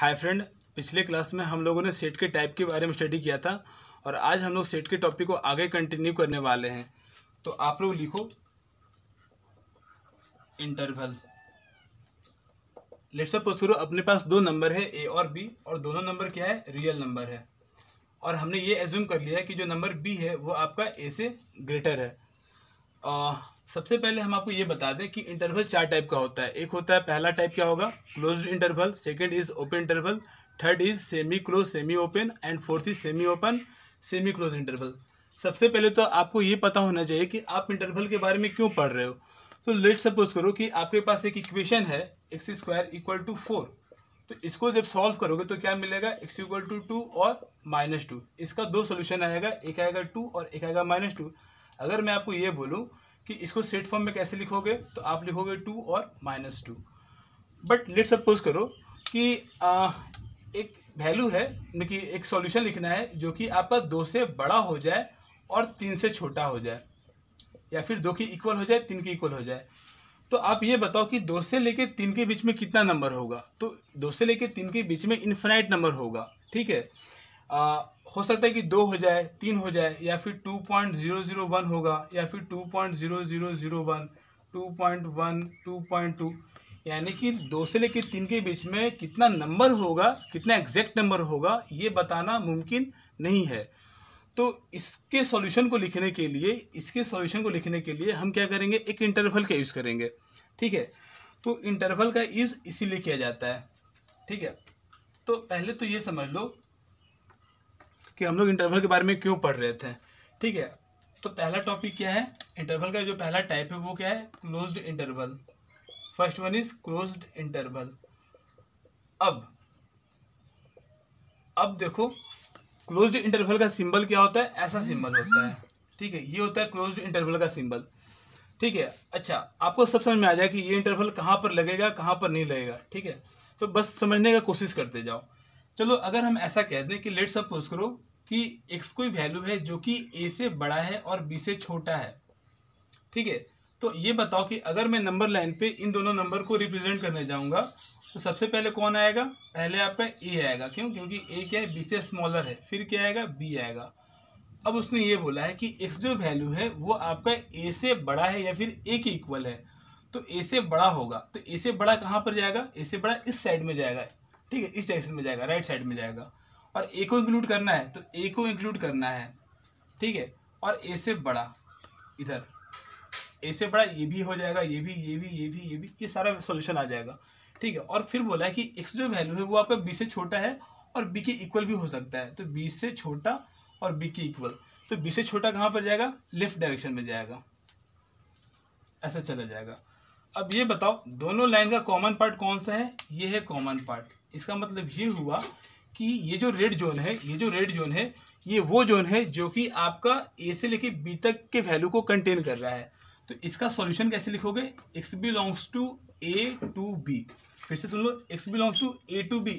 Hi friend, पिछले class में हम लोगों ने सेट के टाइप के बारे में स्टडी किया था और आज हम लोग सेट के टॉपिक को आगे कंटिन्यू करने वाले हैं। तो आप लोग लिखो इंटरवल। लेट्स सपोज करो अपने पास दो नंबर है ए और बी और दोनों नंबर क्या है, रियल नंबर है। और हमने ये एज्यूम कर लिया है कि जो नंबर बी है वो आपका ए से ग्रेटर है। सबसे पहले हम आपको ये बता दें कि इंटरवल चार टाइप का होता है। एक होता है, पहला टाइप क्या होगा, closed interval. Second is open interval. Third is semi close semi open and fourth is semi open semi close interval. सबसे पहले तो आपको ये पता होना चाहिए कि आप इंटरवल के बारे में क्यों पढ़ रहे हो। तो लेट सपोज करो कि आपके पास एक इक्वेशन है एक्स स्क्वायर इक्वल टू 4। तो इसको जब सॉल्व करोगे तो क्या मिलेगा, एक्स इक्वल टू 2 और -2। इसका दो सोल्यूशन आएगा, एक आएगा 2 और एक आएगा -2। अगर मैं आपको ये बोलूँ कि इसको सेट फॉर्म में कैसे लिखोगे तो आप लिखोगे 2 और -2। बट लेट सपोज करो कि एक वैल्यू है कि एक सॉल्यूशन लिखना है जो कि आपका 2 से बड़ा हो जाए और 3 से छोटा हो जाए, या फिर 2 की इक्वल हो जाए, 3 की इक्वल हो जाए। तो आप ये बताओ कि 2 से लेके 3 के बीच में कितना नंबर होगा। तो 2 से लेके 3 के बीच में इन्फिनाइट नंबर होगा, ठीक है। हो सकता है कि 2 हो जाए, 3 हो जाए, या फिर 2.001 होगा, या फिर 2.0001, 2.1, 2.2। यानी कि 2 से लेकर 3 के बीच में कितना नंबर होगा, कितना एग्जैक्ट नंबर होगा, ये बताना मुमकिन नहीं है। तो इसके सॉल्यूशन को लिखने के लिए हम क्या करेंगे, एक इंटरवल का यूज़ करेंगे, ठीक है। तो इंटरवल का यूज़ इसीलिए किया जाता है, ठीक है। तो पहले तो ये समझ लो कि हम लोग इंटरवल के बारे में क्यों पढ़ रहे थे, ठीक है। तो पहला टॉपिक क्या है, इंटरवल का जो पहला टाइप है वो क्या है, closed interval. First one is closed interval. अब देखो क्लोज्ड इंटरवल का सिंबल क्या होता है, ऐसा सिंबल होता है, ठीक है। ये होता है क्लोज्ड इंटरवल का सिंबल, ठीक है। अच्छा, आपको सब समझ में आ जाए कि ये इंटरवल कहाँ पर लगेगा, कहाँ पर नहीं लगेगा, ठीक है। तो बस समझने का कोशिश करते जाओ। चलो, अगर हम ऐसा कह दें कि लेट सपोज करो कि x कोई वैल्यू है जो कि a से बड़ा है और b से छोटा है, ठीक है। तो ये बताओ कि अगर मैं नंबर लाइन पे इन दोनों नंबर को रिप्रेजेंट करने जाऊंगा तो सबसे पहले कौन आएगा, पहले आपका a आएगा। क्यों? क्योंकि a क्या है, b से स्मॉलर है। फिर क्या आएगा, b आएगा। अब उसने ये बोला है कि x जो वैल्यू है वो आपका a से बड़ा है या फिर a के इक्वल है। तो a से बड़ा होगा, तो a से बड़ा कहाँ पर जाएगा, a से बड़ा इस साइड में जाएगा, ठीक है, इस डायरेक्शन में जाएगा, राइट साइड में जाएगा। और a को इंक्लूड करना है तो a को इंक्लूड करना है, ठीक है। और a से बड़ा इधर, a से बड़ा ये भी हो जाएगा, ये भी, ये सारा सॉल्यूशन आ जाएगा, ठीक है। और फिर बोला है कि x जो वैल्यू है वो आपका b से छोटा है और b के इक्वल भी हो सकता है। तो b से छोटा और b के इक्वल, तो b से छोटा कहाँ पर जाएगा, लेफ्ट डायरेक्शन में जाएगा, ऐसा चला जाएगा। अब ये बताओ दोनों लाइन का कॉमन पार्ट कौन सा है, ये है कॉमन पार्ट। इसका मतलब ये हुआ कि ये जो रेड जोन है, ये वो जोन है जो कि आपका a से लेके b तक के वैल्यू को कंटेन कर रहा है। तो इसका सॉल्यूशन कैसे लिखोगे, x belongs to a to b। फिर से सुन लो, x belongs to a to b।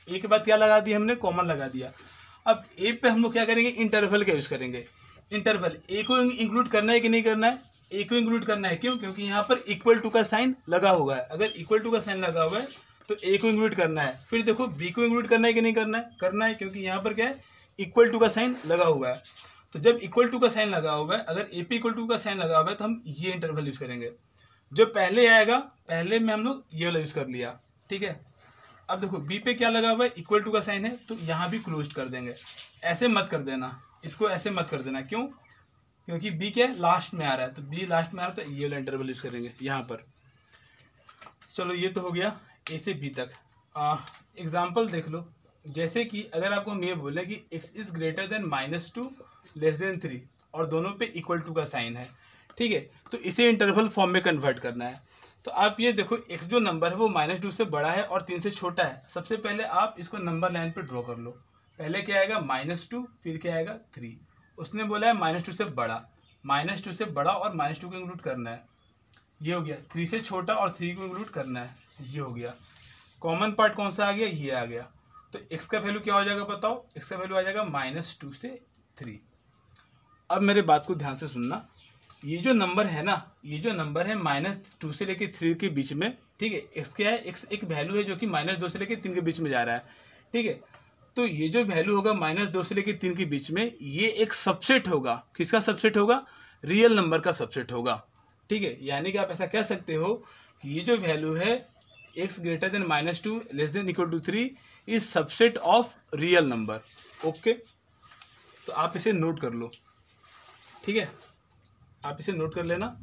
a के बाद क्या लगा दिया हमने, कॉमन लगा दिया। अब a पे हम लोग क्या करेंगे, इंटरवल का यूज करेंगे। इंटरवल a को इंक्लूड करना है कि नहीं करना है, a को इंक्लूड करना है। क्यों? क्योंकि यहाँ पर इक्वल टू का साइन लगा हुआ है। अगर इक्वल टू का साइन लगा हुआ है तो a को इंक्लूड करना है। फिर देखो b को इंक्लूड करना है कि नहीं करना है, करना है, क्योंकि यहाँ पर क्या है, इक्वल टू का साइन लगा हुआ है। तो जब इक्वल टू का साइन लगा हुआ है, अगर ए पे इक्वल टू का साइन लगा हुआ है तो हम ये इंटरवल यूज करेंगे। जो पहले आएगा, पहले में हम लोग ये वाला यूज कर लिया, ठीक है। अब देखो बी पे क्या लगा हुआ है, इक्वल टू का साइन है, तो यहाँ भी क्लोज कर देंगे। ऐसे मत कर देना, इसको ऐसे मत कर देना। क्यों? क्योंकि बी क्या है, लास्ट में आ रहा है, तो बी लास्ट में आ रहा है तो ये वाला इंटरवल यूज करेंगे यहाँ पर। चलो, ये तो हो गया ए से बी तक। एग्जाम्पल देख लो, जैसे कि अगर आपको हम ये बोले कि x is greater than -2 less then 3 और दोनों पे इक्वल टू का साइन है, ठीक है। तो इसे इंटरवल फॉर्म में कन्वर्ट करना है। तो आप ये देखो, x जो नंबर है वो -2 से बड़ा है और 3 से छोटा है। सबसे पहले आप इसको नंबर लाइन पे ड्रॉ कर लो। पहले क्या आएगा, -2, फिर क्या आएगा, 3। उसने बोला है -2 से बड़ा, -2 से बड़ा और -2 को इंक्लूड करना है, ये हो गया। 3 से छोटा और 3 को इंक्लूड करना है, ये हो गया। कॉमन पार्ट कौन सा आ गया, ये आ गया। तो x का वैल्यू क्या हो जाएगा बताओ, x का वैल्यू आ जाएगा -2 से 3। अब मेरे बात को ध्यान से सुनना, ये जो नंबर है ना, ये जो नंबर है -2 से लेके 3 के बीच में, ठीक है, एक्स क्या है, एक्स एक वैल्यू है जो कि -2 से लेके 3 के बीच में जा रहा है, ठीक है। तो ये जो वैल्यू होगा -2 से लेके 3 के बीच में, ये एक सबसेट होगा। किसका सबसेट होगा? रियल नंबर का सबसेट होगा, ठीक है। यानी कि आप ऐसा कह सकते हो कि ये जो वैल्यू है x greater than -2 less than equal to 3 is subset of real number. Okay, तो आप इसे नोट कर लो, ठीक है, आप इसे नोट कर लेना।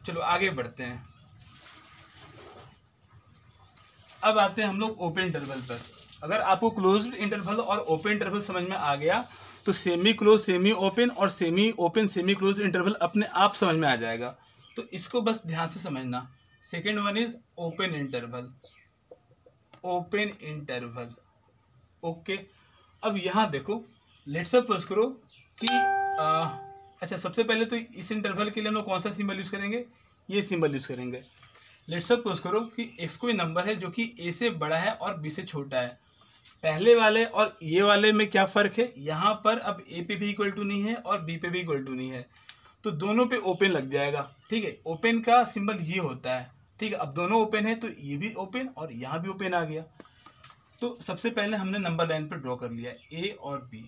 चलो आगे बढ़ते हैं। अब आते हैं हम लोग ओपन इंटरवल पर। अगर आपको क्लोज्ड इंटरवल और ओपन इंटरवल समझ में आ गया तो सेमी क्लोज, सेमी ओपन और semi open, semi close interval अपने आप समझ में आ जाएगा। तो इसको बस ध्यान से समझना। Second one is open interval, open interval. Okay, अब यहाँ देखो, लेट्स सपोज करो कि अच्छा, सबसे पहले तो इस इंटरवल के लिए हम लोग कौन सा सिंबल यूज करेंगे? ये सिंबल यूज करेंगे। लेट्स सपोज करो कि x कोई नंबर है जो कि a से बड़ा है और b से छोटा है। पहले वाले और ये वाले में क्या फ़र्क है? यहाँ पर अब a पे भी इक्वल टू नहीं है और b पे भी इक्वल टू नहीं है, तो दोनों पे ओपन लग जाएगा, ठीक है। ओपन का सिंबल ये होता है, ठीक है। अब दोनों ओपन है तो ये भी ओपन और यहाँ भी ओपन आ गया। तो सबसे पहले हमने नंबर लाइन पर ड्रॉ कर लिया a और b।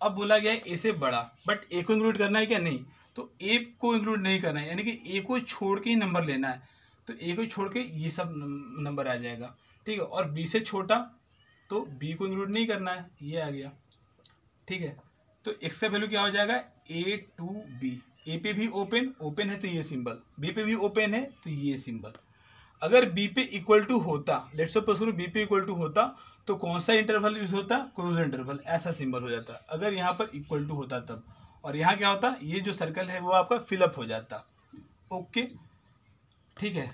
अब बोला गया है a से बड़ा, बट a को इंक्लूड करना है क्या? नहीं, तो a को इंक्लूड नहीं करना है, यानी कि a को छोड़ के ही नंबर लेना है। तो a को छोड़ के ये सब नंबर आ जाएगा, ठीक है। और b से छोटा तो b को इंक्लूड नहीं करना है, ये आ गया, ठीक है। तो x का वैल्यू क्या हो जाएगा? a to b। a पे भी ओपन है तो ये सिंबल, b पे भी ओपन है तो ये सिंबल। अगर b पे इक्वल टू होता, लेट्स सपोज करो b पे इक्वल टू होता, तो कौन सा इंटरवल यूज होता? क्लोज इंटरवल, ऐसा सिंबल हो जाता अगर यहाँ पर इक्वल टू होता तब। और यहाँ क्या होता? ये जो सर्कल है वो आपका फिलअप हो जाता। ओके, ठीक है।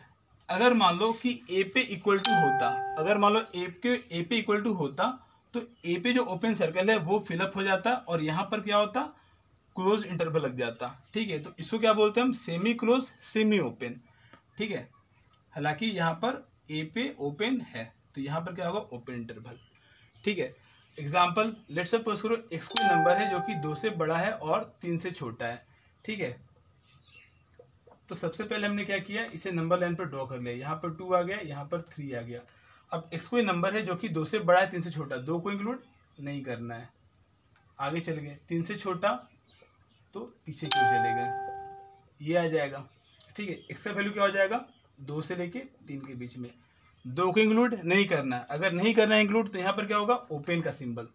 अगर मान लो कि a पे इक्वल टू होता, अगर मान लो a पे इक्वल टू होता, तो a पे जो ओपन सर्कल है वो फिलअप हो जाता और यहाँ पर क्या होता? क्लोज इंटरवल लग जाता, ठीक है। तो इसको क्या बोलते हैं हम? सेमी क्लोज, सेमी ओपन, ठीक है। हालांकि यहाँ पर a पे ओपन है तो यहाँ पर क्या होगा? ओपन इंटरवल, ठीक है। एग्जाम्पल, लेट्स सपोज करो x कोई नंबर है जो कि 2 से बड़ा है और 3 से छोटा है, ठीक है। तो सबसे पहले हमने क्या किया? इसे नंबर लाइन पर ड्रॉ कर लिया। यहाँ पर 2 आ गया, यहाँ पर 3 आ गया। अब x कोई नंबर है जो कि 2 से बड़ा है, 3 से छोटा, 2 को इंक्लूड नहीं करना है। आगे चले गए, 3 से छोटा तो पीछे क्यों चले गए? ये आ जाएगा, ठीक है। x का वैल्यू क्या हो जाएगा? 2 से लेके 3 के बीच में, 2 को इंक्लूड नहीं करना है। अगर नहीं करना है इंक्लूड तो यहाँ पर क्या होगा? ओपन का सिंबल।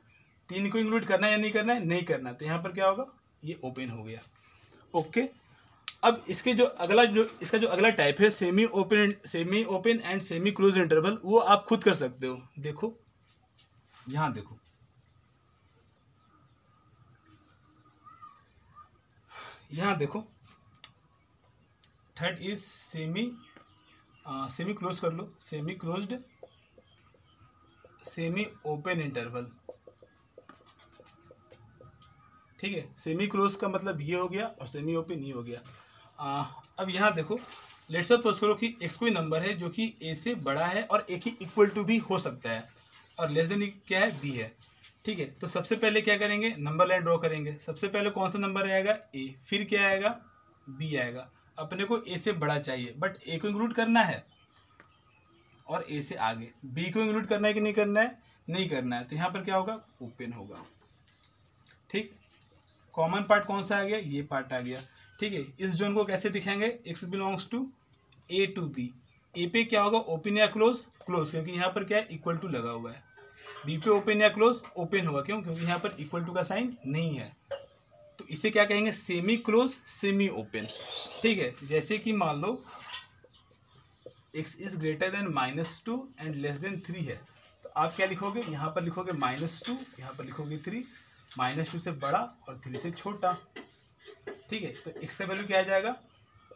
3 को इंक्लूड करना है या नहीं करना है? नहीं करना, तो यहाँ पर क्या होगा? ये ओपन हो गया। ओके, अब इसका जो अगला टाइप है semi open and semi close interval, वो आप खुद कर सकते हो। देखो, यहाँ देखो, यहाँ देखो, थर्ड इज सेमी क्लोज कर लो, semi closed, semi open interval, ठीक है। सेमी क्लोज का मतलब ये हो गया और सेमी ओपन ये हो गया। अब यहाँ देखो, लेट्स सपोज करो कि x कोई नंबर है जो कि a से बड़ा है और a की इक्वल टू भी हो सकता है और लेस देन क्या है? b है, ठीक है। तो सबसे पहले क्या करेंगे? नंबर लाइन ड्रॉ करेंगे। सबसे पहले कौन सा नंबर आएगा? a, फिर क्या आएगा? b आएगा। अपने को a से बड़ा चाहिए बट a को इंक्लूड करना है और a से आगे, b को इंक्लूड करना है कि नहीं करना है? नहीं करना है, तो यहाँ पर क्या होगा? ओपन होगा, ठीक। कॉमन पार्ट कौन सा आ गया? ये पार्ट आ गया, ठीक है। इस जोन को कैसे दिखाएंगे? x belongs to a to b। a पे क्या होगा? ओपन या क्लोज? क्लोज, क्योंकि यहाँ पर क्या है? इक्वल टू लगा हुआ है। b पे ओपन या क्लोज? ओपन होगा, क्यों? क्योंकि यहाँ पर इक्वल टू का साइन नहीं है। तो इसे क्या कहेंगे? सेमी क्लोज, सेमी ओपन, ठीक है। जैसे कि मान लो x is greater than -2 and less than 3 है, तो आप क्या लिखोगे? यहाँ पर लिखोगे -2, यहाँ पर लिखोगे 3, -2 से बड़ा और 3 से छोटा, ठीक है। तो x का वैल्यू क्या आ जाएगा?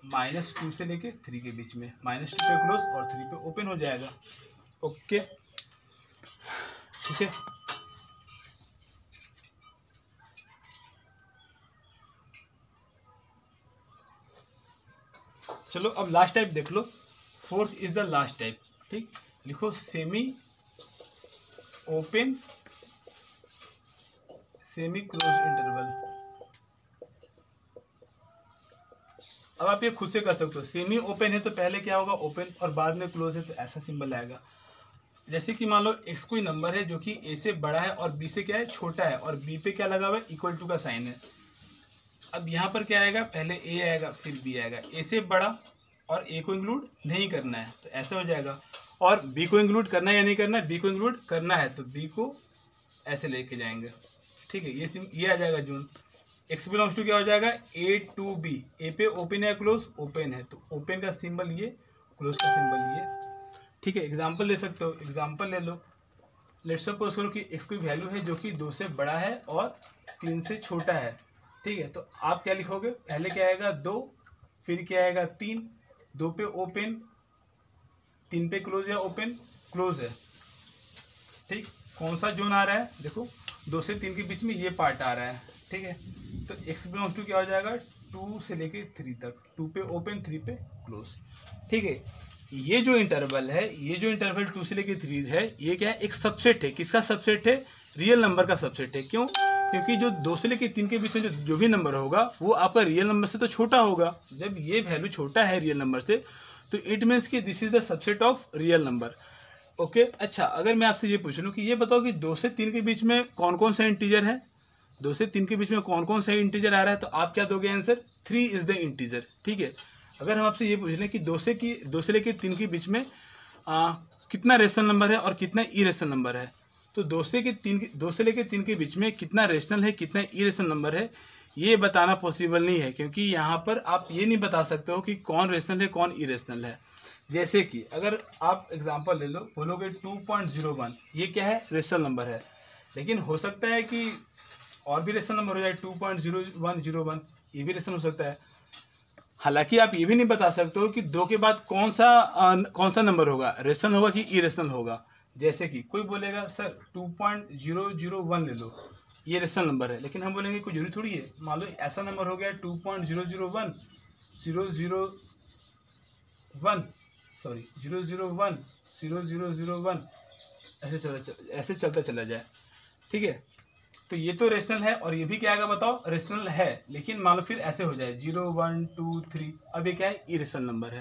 -2 से लेके 3 के बीच में, -2 पे क्लोज और 3 पे ओपन हो जाएगा। ओके, ठीक है। चलो अब लास्ट टाइप देख लो। Fourth is the last type, ठीक। लिखो semi open, semi close interval, अब आप ये खुद से कर सकते हो। सेमी ओपन है तो पहले क्या होगा, ओपन, और बाद में क्लोज है तो ऐसा सिंबल आएगा। जैसे कि मान लो x कोई नंबर है जो कि a से बड़ा है और b से क्या है, छोटा है, और b पे क्या लगा हुआ है, इक्वल टू का साइन है। अब यहाँ पर क्या आएगा, पहले a आएगा फिर b आएगा। a से बड़ा और a को इंक्लूड नहीं करना है तो ऐसा हो जाएगा, और b को इंक्लूड करना है या नहीं करना है, b को इंक्लूड करना है तो b को ऐसे लेके जाएंगे। ठीक है, ये आ जाएगा जून। x बिलोंग्स टू क्या हो जाएगा, a टू b। a पे ओपन है क्लोज, ओपन है तो ओपन का सिंबल ये, क्लोज का सिंबल ये। ठीक है, एग्जाम्पल ले सकते हो, एग्जाम्पल ले लो। लेट्स सपोज करो कि x की वैल्यू है जो कि 2 से बड़ा है और 3 से छोटा है। ठीक है, तो आप क्या लिखोगे, पहले क्या आएगा 2, फिर क्या आएगा 3, 2 पे ओपन, 3 पे क्लोज या ओपन, क्लोज है। ठीक, कौन सा जोन आ रहा है, देखो 2 से 3 के बीच में ये पार्ट आ रहा है। ठीक है, तो x बिलोंग्स टू क्या हो जाएगा, 2 से लेके 3 तक, 2 पे ओपन 3 पे क्लोज। ठीक है, ये जो इंटरवल है, ये जो इंटरवल 2 से लेके 3 है, ये क्या है, एक सबसेट है। किसका सबसेट है, रियल नंबर का सबसेट है। क्यों, क्योंकि जो 2 से लेके 3 के बीच में जो भी नंबर होगा वो आपका रियल नंबर से तो छोटा होगा। जब ये वैल्यू छोटा है रियल नंबर से तो इट मीन्स कि this is the subset of real number. Okay, अच्छा, अगर मैं आपसे ये पूछ लूँ कि ये बताओ कि 2 से 3 के बीच में कौन कौन सा इंटीजर है, 2 से 3 के बीच में कौन कौन सा इंटीजर आ रहा है, तो आप क्या दोगे आंसर, 3 इज द इंटीजर। ठीक है, अगर हम आपसे ये पूछ लें कि 2 से लेके 3 के बीच में कितना रेशनल नंबर है और कितना इरेशनल नंबर है, तो 2 से लेके 3 के बीच में कितना रेशनल है कितना इरेशनल नंबर है, ये बताना पॉसिबल नहीं है, क्योंकि यहाँ पर आप ये नहीं बता सकते हो कि कौन रेशनल है कौन इरेशनल है। जैसे कि अगर आप एग्जांपल ले लो, बोलोगे 2.01, ये क्या है, रेशनल नंबर है, लेकिन हो सकता है कि और भी रेशनल नंबर हो जाए 2.0101, ये भी रेशनल हो सकता है। हालांकि आप ये भी नहीं बता सकते हो कि 2 के बाद कौन सा नंबर होगा, रेशनल होगा कि इरेशनल होगा। जैसे कि कोई बोलेगा सर 2.001 ले लो, ये रेशनल नंबर है, लेकिन हम बोलेंगे कोई जरूरी थोड़ी है। मान लो ऐसा नंबर हो गया 2.001 001 ऐसे चलता चला जाए। ठीक है, तो ये तो रेशनल है और ये भी क्या आएगा बताओ, रेशनल है, लेकिन मान लो फिर ऐसे हो जाए 0 1 2 3, अब ये क्या है, इरेशनल नंबर है।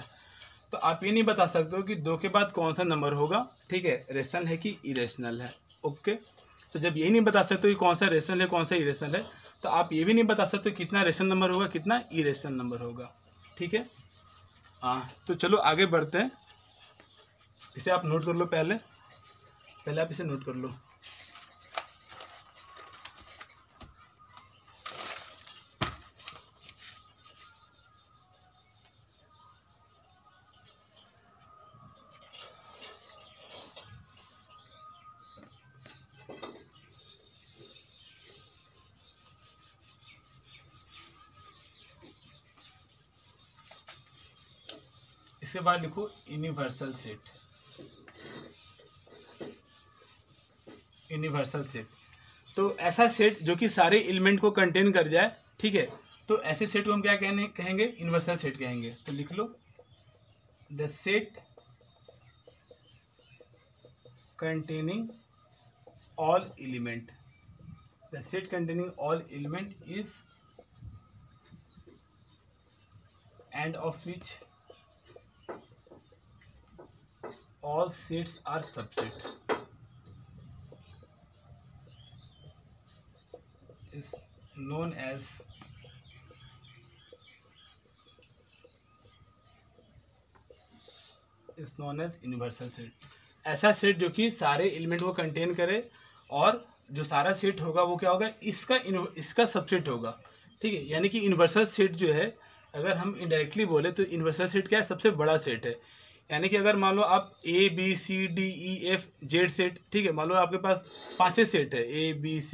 तो आप ये नहीं बता सकते हो कि 2 के बाद कौन सा नंबर होगा, ठीक है, रेशनल है कि इरेशनल है। ओके, तो जब यही नहीं बता सकते हो कि कौन सा रेशनल है कौन सा इरेशनल है, तो आप ये भी नहीं बता सकते कितना रेशनल नंबर होगा कितना इरेशनल नंबर होगा। ठीक है, तो चलो आगे बढ़ते हैं। इसे आप नोट कर लो, पहले आप इसे नोट कर लो। इसके बाद लिखो यूनिवर्सल सेट। यूनिवर्सल सेट तो ऐसा सेट जो कि सारे एलिमेंट को कंटेन कर जाए। ठीक है, तो ऐसे सेट को हम क्या कहेंगे, यूनिवर्सल सेट कहेंगे। तो लिख लो, the set containing all element, the set containing all element is and of which all sets are subset is known as universal set। ऐसा सेट जो कि सारे एलिमेंट को कंटेन करे और जो सारा सेट होगा वो क्या होगा, इसका सबसेट होगा। ठीक है, यानी कि यूनिवर्सल सेट जो है, अगर हम इनडायरेक्टली बोले तो यूनिवर्सल सेट क्या है, सबसे बड़ा सेट है। यानी कि अगर मान लो आप ABCDEFZ सेट, ठीक है, मान लो आपके पास 5 सेट है ABC,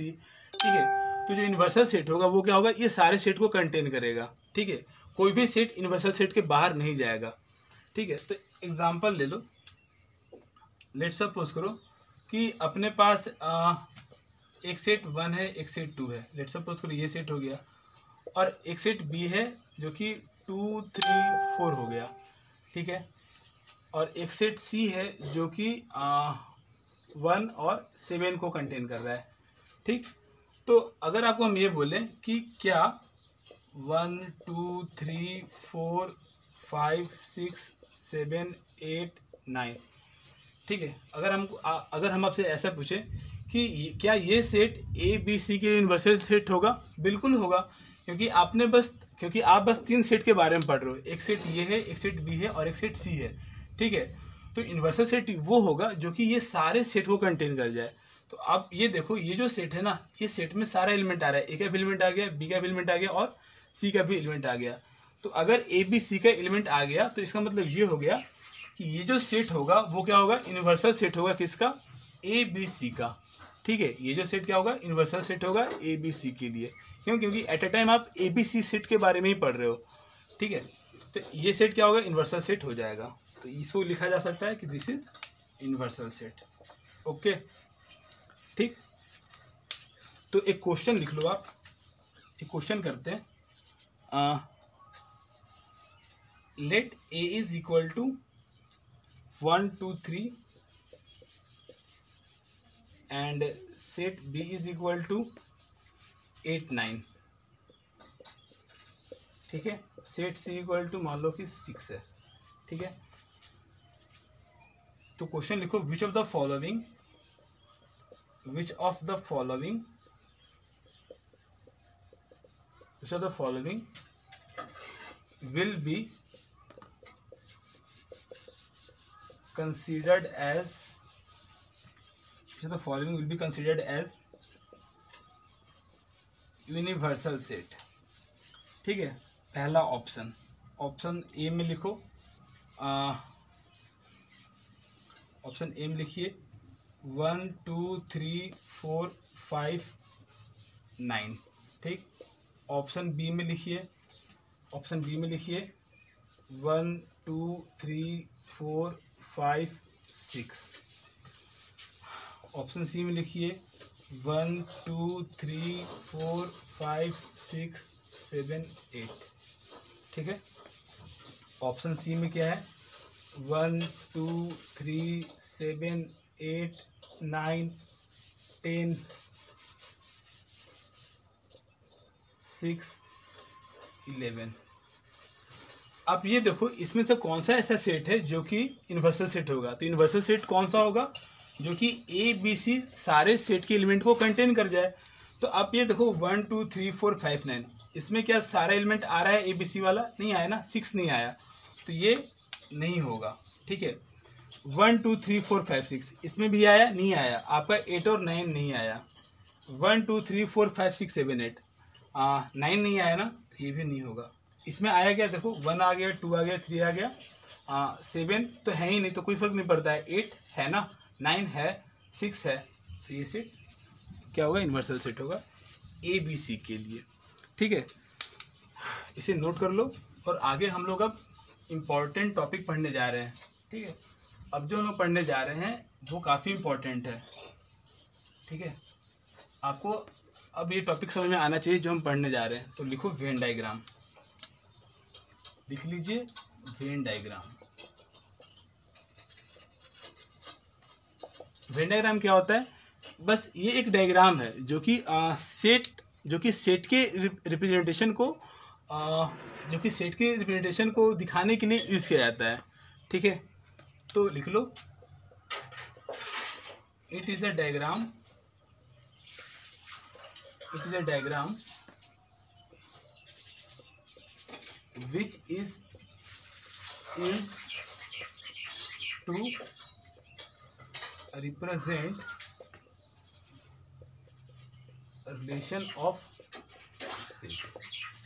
ठीक है, तो जो यूनिवर्सल सेट होगा वो क्या होगा, ये सारे सेट को कंटेन करेगा। ठीक है, कोई भी सेट यूनिवर्सल सेट के बाहर नहीं जाएगा। ठीक है, तो एग्जांपल ले लो, लेट्स सपोज करो कि अपने पास एक सेट 1 है एक सेट 2 है। लेट्स सपोज करो ये सेट हो गया, और एक सेट B है जो कि 2 3 4 हो गया। ठीक है, और एक सेट C है जो कि 1 और 7 को कंटेन कर रहा है। ठीक, तो अगर आपको हम ये बोलें कि क्या 1 2 3 4 5 6 7 8 9। ठीक है, अगर हम आपसे ऐसा पूछे कि क्या ये सेट ए बी सी के यूनिवर्सल सेट होगा, बिल्कुल होगा, क्योंकि आप बस 3 सेट के बारे में पढ़ रहे हो। एक सेट ये है, एक सेट बी है और एक सेट सी है। ठीक है, तो यूनिवर्सल सेट वो होगा जो कि ये सारे सेट को कंटेन कर जाए। तो आप ये देखो, ये जो सेट है ना, ये सेट में सारा एलिमेंट आ रहा है। ए का भी एलिमेंट आ गया, बी का भी एलिमेंट आ गया और सी का भी एलिमेंट आ गया। तो अगर ए बी सी का एलिमेंट आ गया तो इसका मतलब ये हो गया कि ये जो सेट होगा वो क्या होगा, यूनिवर्सल सेट होगा। किसका? ए बी सी का। ठीक है, ये जो सेट क्या होगा, यूनिवर्सल सेट होगा ए बी सी के लिए। क्यों? क्योंकि एट अ टाइम आप ए बी सी सेट के बारे में ही पढ़ रहे हो। ठीक है, तो ये सेट क्या होगा, यूनिवर्सल सेट हो जाएगा। तो इसको लिखा जा सकता है कि this is universal set. Okay, ठीक। तो एक क्वेश्चन लिख लो आप। एक क्वेश्चन करते हैं। Let A is equal to 1 2 3 and set B is equal to 8 9। ठीक है, सेट सी इक्वल टू मान लो कि 6 है। ठीक है, तो क्वेश्चन लिखो, which of the following will be considered as universal set. ठीक है, पहला ऑप्शन ए में लिखो। ऑप्शन ए में लिखिए 1 2 3 4 5 9। ठीक, ऑप्शन बी में लिखिए 1 2 3 4 5 6। ऑप्शन सी में लिखिए 1 2 3 4 5 6 7 8। ठीक है, ऑप्शन सी में क्या है, 1 2 3 7 8 9 10 6 11। अब ये देखो, इसमें से कौन सा ऐसा सेट है जो कि यूनिवर्सल सेट होगा। तो यूनिवर्सल सेट कौन सा होगा, जो कि ए बी सी सारे सेट के एलिमेंट को कंटेन कर जाए। तो आप ये देखो 1 2 3 4 5 9, इसमें क्या सारा एलिमेंट आ रहा है? ए बी सी वाला नहीं आया ना, 6 नहीं आया, तो ये नहीं होगा। ठीक है, 1 2 3 4 5 6 इसमें भी आया नहीं आया, आपका 8 और 9 नहीं आया। 1 2 3 4 5 6 7 8 9 नहीं आया ना, ये भी नहीं होगा। इसमें आया क्या, देखो 1 आ गया, 2 आ गया, 3 आ गया, 7 तो है ही नहीं, तो कोई फर्क नहीं पड़ता है। 8 है ना, 9 है, 6 है, तो ये सेट क्या होगा, यूनिवर्सल सेट होगा ए बी सी के लिए। ठीक है, इसे नोट कर लो। और आगे हम लोग अब इम्पॉर्टेंट टॉपिक पढ़ने जा रहे हैं। ठीक है, अब जो हम लोग पढ़ने जा रहे हैं वो काफ़ी इम्पॉर्टेंट है। ठीक है, आपको अब ये टॉपिक समझ में आना चाहिए जो हम पढ़ने जा रहे हैं। तो लिखो वेन डायग्राम, लिख लीजिए वेन डायग्राम। वेन डायग्राम क्या होता है, बस ये एक डायग्राम है जो कि सेट के रिप्रेजेंटेशन को दिखाने के लिए यूज़ किया जाता है। ठीक है, तो लिख लो, it is a diagram which is used to represent relation of set।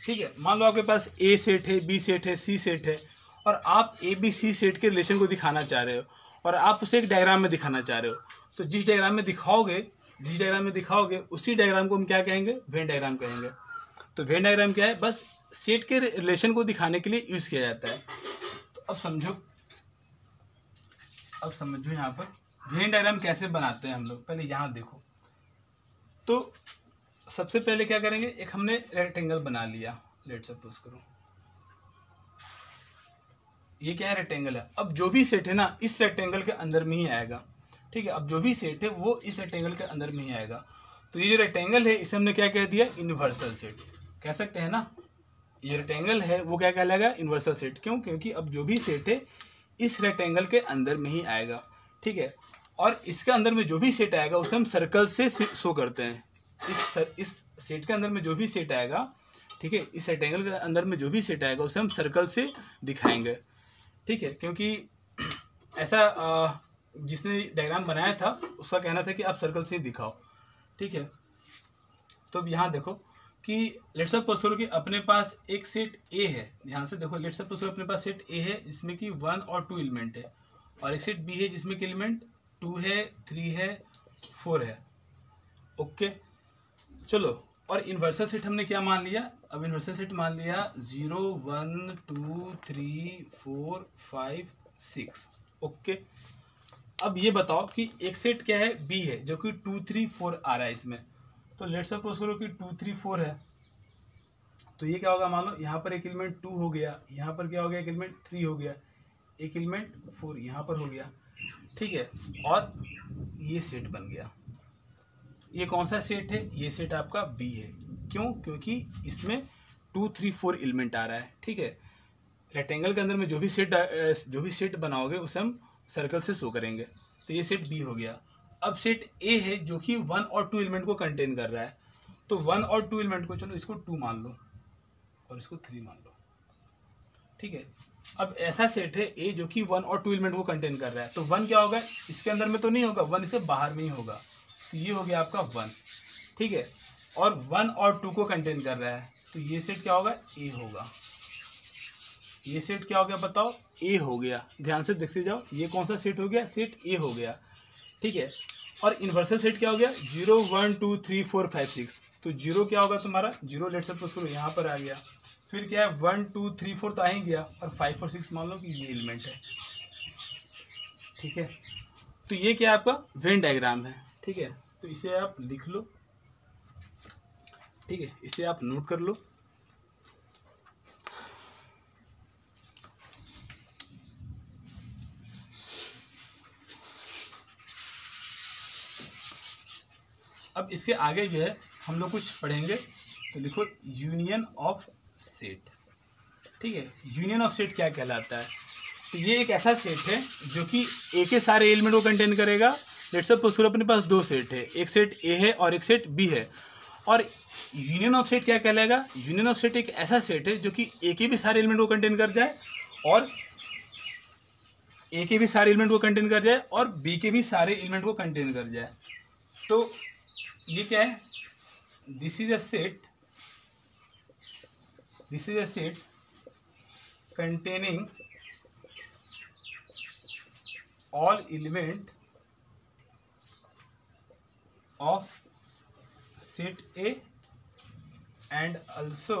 ठीक है, मान लो आपके पास ए सेट है, बी सेट है, सी सेट है, और आप ए बी सी सेट के रिलेशन को दिखाना चाह रहे हो और आप उसे एक डायग्राम में दिखाना चाह रहे हो। तो जिस डायग्राम में दिखाओगे उसी डायग्राम को हम क्या कहेंगे, वेन डायग्राम कहेंगे। तो वेन डायग्राम क्या है, बस सेट के रिलेशन को दिखाने के लिए यूज़ किया जाता है। तो अब समझो यहाँ पर वेन डायग्राम कैसे बनाते हैं हम लोग। पहले यहाँ देखो, तो सबसे पहले क्या करेंगे, एक हमने रेक्टेंगल बना लिया, लेट सपोज करो ये क्या है, रेक्टेंगल है। अब जो भी सेट है ना, इस रेक्टेंगल के अंदर में ही आएगा। ठीक है, अब जो भी सेट है वो इस रेक्टेंगल के अंदर में ही आएगा। तो ये जो रेक्टेंगल है इसे हमने क्या कह दिया, यूनिवर्सल सेट कह सकते हैं ना। ये रेक्टेंगल है वो क्या कहलाएगा, यूनिवर्सल सेट। क्यों? क्योंकि अब जो भी सेट है इस रेक्टेंगल के अंदर में ही आएगा, ठीक है। और इसके अंदर में जो भी सेट आएगा उसे हम सर्कल से शो करते हैं। इस सेट के अंदर में जो भी सेट आएगा, ठीक है, इस रेक्टेंगल के अंदर में जो भी सेट आएगा उसे हम सर्कल से दिखाएंगे, ठीक है। क्योंकि ऐसा जिसने डायग्राम बनाया था उसका कहना था कि आप सर्कल से ही दिखाओ, ठीक है। तो अब यहाँ देखो कि लेट्स सपोज करो कि अपने पास एक सेट ए है, ध्यान से देखो, लेट्स सपोज करो अपने पास सेट ए है जिसमें कि 1 और 2 एलिमेंट है, और एक सेट बी है जिसमें कि एलिमेंट 2 है, 3 है, 4 है, ओके। चलो, और यूनिवर्सल सेट हमने क्या मान लिया, अब यूनिवर्सल सेट मान लिया 0 1 2 3 4 5 6, ओके। अब ये बताओ कि एक सेट क्या है, बी है, जो कि 2 3 4 आ रहा है इसमें। तो लेट्स सपोज करो कि 2 3 4 है, तो ये क्या होगा, मान लो यहाँ पर एक एलिमेंट 2 हो गया, यहाँ पर क्या हो गया, एक एलिमेंट 3 हो गया, एक एलिमेंट 4 यहाँ पर हो गया, ठीक है। और ये सेट बन गया। ये कौन सा सेट है, ये सेट आपका बी है। क्यों? क्योंकि इसमें 2 3 4 एलिमेंट आ रहा है, ठीक है। रेक्टेंगल के अंदर में जो भी सेट बनाओगे उसे हम सर्कल से शो करेंगे। तो ये सेट बी हो गया। अब सेट ए है जो कि 1 और 2 एलिमेंट को कंटेन कर रहा है। तो 1 और 2 एलिमेंट को, चलो इसको 2 मान लो और इसको 3 मान लो, ठीक है। अब ऐसा सेट है ए जो कि 1 और 2 एलिमेंट को कंटेन कर रहा है। तो 1 क्या होगा, इसके अंदर में तो नहीं होगा, 1 इसके बाहर में ही होगा। तो ये हो गया आपका 1, ठीक है। और 1 और 2 को कंटेन कर रहा है, तो ये सेट क्या होगा, ए होगा। ये सेट क्या हो गया बताओ, ए हो गया। ध्यान से देखते जाओ, ये कौन सा सेट हो गया, सेट ए हो गया, ठीक है। और यूनिवर्सल सेट क्या हो गया, 0 1 2 3 4 5 6। तो 0 क्या होगा तुम्हारा, 0 लेट सपोज करो यहाँ पर आ गया। फिर क्या है, 1 2 3 4 तो आ ही गया, और 5 और 6 मान लो कि ये एलिमेंट है, ठीक है। तो ये क्या आपका वेन डायग्राम है, ठीक है। तो इसे आप लिख लो, ठीक है, इसे आप नोट कर लो। अब इसके आगे जो है हम लोग कुछ पढ़ेंगे, तो लिखो यूनियन ऑफ सेट, ठीक है। यूनियन ऑफ सेट क्या कहलाता है, तो ये एक ऐसा सेट है जो कि ए के सारे एलिमेंट को कंटेन करेगा। लेट्स सपोज करो अपने पास 2 सेट है, एक सेट ए है और एक सेट बी है। और यूनियन ऑफ सेट क्या कहलाएगा, यूनियन ऑफ सेट एक ऐसा सेट है जो कि ए के भी सारे एलिमेंट को कंटेन कर जाए, और ए के भी सारे एलिमेंट को कंटेन कर जाए, और बी के भी सारे एलिमेंट को कंटेन कर जाए। तो ये क्या है, this is a set containing all element of set A and also